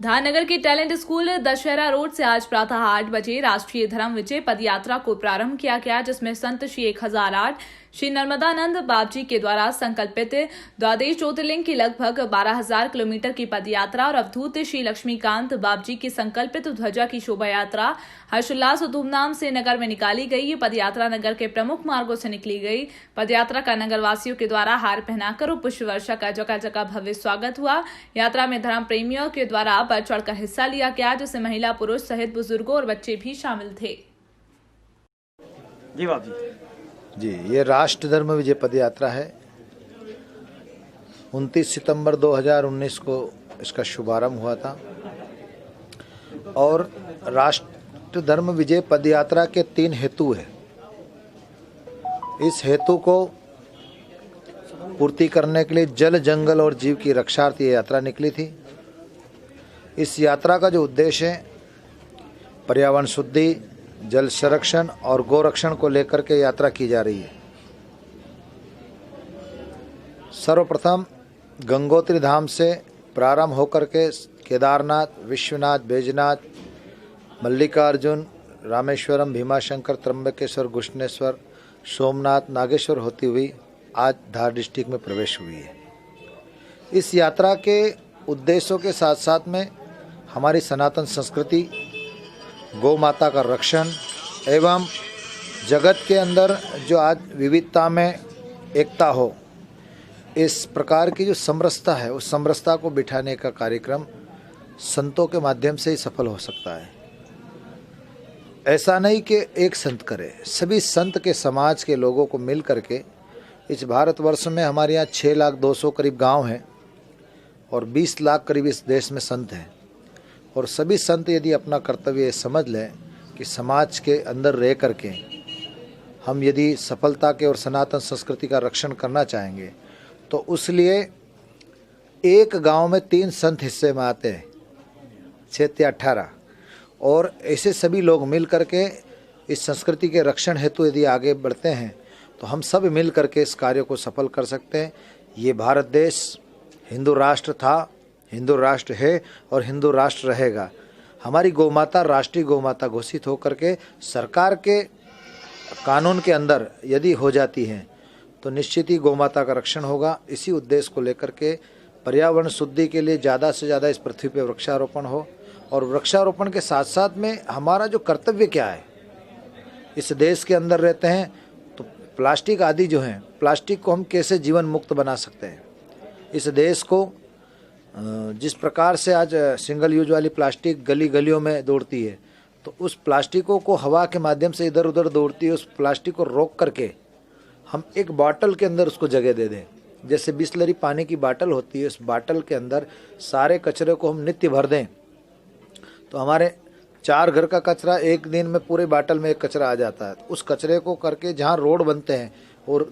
धारनगर के talent school Dussehra road से आज प्रातः 8 बजे राष्ट्रीय धर्म विजय पदयात्रा को प्रारंभ किया गया, जिसमें संत श्री 1008 श्री नर्मदानंद बाबजी के द्वारा संकल्पित द्वादश ज्योतिर्लिंग की लगभग 12,000 किलोमीटर की पदयात्रा और अवधूत श्री लक्ष्मीकांत बाबजी की संकल्पित ध्वजा की शोभा यात्रा हर्षोल्लास और धूमधाम से नगर में निकाली गई। ये पदयात्रा नगर के प्रमुख मार्गों से निकली गई। पदयात्रा का नगर वासियों के द्वारा हार पहनाकर और पुष्प वर्षा का जगह जगह भव्य स्वागत हुआ। यात्रा में धर्म प्रेमियों के द्वारा बढ़ चढ़कर हिस्सा लिया गया, जिसमें महिला, पुरुष सहित बुजुर्गों और बच्चे भी शामिल थे। जी बाबू जी, ये राष्ट्र धर्म विजय पदयात्रा है। 29 सितंबर 2019 को इसका शुभारंभ हुआ था और राष्ट्र धर्म विजय पदयात्रा के 3 हेतु हैं। इस हेतु को पूर्ति करने के लिए जल, जंगल और जीव की रक्षार्थ ये यात्रा निकली थी। इस यात्रा का जो उद्देश्य है, पर्यावरण शुद्धि, जल संरक्षण और गोरक्षण को लेकर के यात्रा की जा रही है। सर्वप्रथम गंगोत्री धाम से प्रारंभ होकर के केदारनाथ, विश्वनाथ, बैजनाथ, मल्लिकार्जुन, रामेश्वरम, भीमाशंकर, त्र्यंबकेश्वर, घृष्णेश्वर, सोमनाथ, नागेश्वर होती हुई आज धार डिस्ट्रिक्ट में प्रवेश हुई है। इस यात्रा के उद्देश्यों के साथ साथ में हमारी सनातन संस्कृति, गौ माता का रक्षण एवं जगत के अंदर जो आज विविधता में एकता हो, इस प्रकार की जो समरसता है, उस समरसता को बिठाने का कार्यक्रम संतों के माध्यम से ही सफल हो सकता है। ऐसा नहीं कि एक संत करे, सभी संत के समाज के लोगों को मिल करके इस भारतवर्ष में हमारे यहाँ 6,200,000 करीब गांव हैं और 20 लाख करीब इस देश में संत हैं। और सभी संत यदि अपना कर्तव्य समझ लें कि समाज के अंदर रह करके हम यदि सफलता के और सनातन संस्कृति का रक्षण करना चाहेंगे, तो उसलिए एक गांव में 3 संत हिस्से में आते हैं, 6 या 18, और ऐसे सभी लोग मिल करके इस संस्कृति के रक्षण हेतु यदि आगे बढ़ते हैं तो हम सब मिल करके इस कार्य को सफल कर सकते हैं। ये भारत देश हिंदू राष्ट्र था, हिंदू राष्ट्र है और हिंदू राष्ट्र रहेगा। हमारी गौमाता राष्ट्रीय गौमाता घोषित होकर के सरकार के कानून के अंदर यदि हो जाती हैं तो निश्चित ही गौमाता का रक्षण होगा। इसी उद्देश्य को लेकर के पर्यावरण शुद्धि के लिए ज़्यादा से ज़्यादा इस पृथ्वी पर वृक्षारोपण हो, और वृक्षारोपण के साथ साथ में हमारा जो कर्तव्य क्या है, इस देश के अंदर रहते हैं तो प्लास्टिक आदि जो हैं, प्लास्टिक को हम कैसे जीवन मुक्त बना सकते हैं। इस देश को जिस प्रकार से आज सिंगल यूज वाली प्लास्टिक गली गलियों में दौड़ती है, तो उस प्लास्टिकों को हवा के माध्यम से इधर उधर दौड़ती है, उस प्लास्टिक को रोक करके हम एक बॉटल के अंदर उसको जगह दे दें। जैसे बिस्लरी पानी की बॉटल होती है, उस बॉटल के अंदर सारे कचरे को हम नित्य भर दें तो हमारे 4 घर का कचरा एक दिन में पूरे बॉटल में एक कचरा आ जाता है। उस कचरे को करके जहाँ रोड बनते हैं और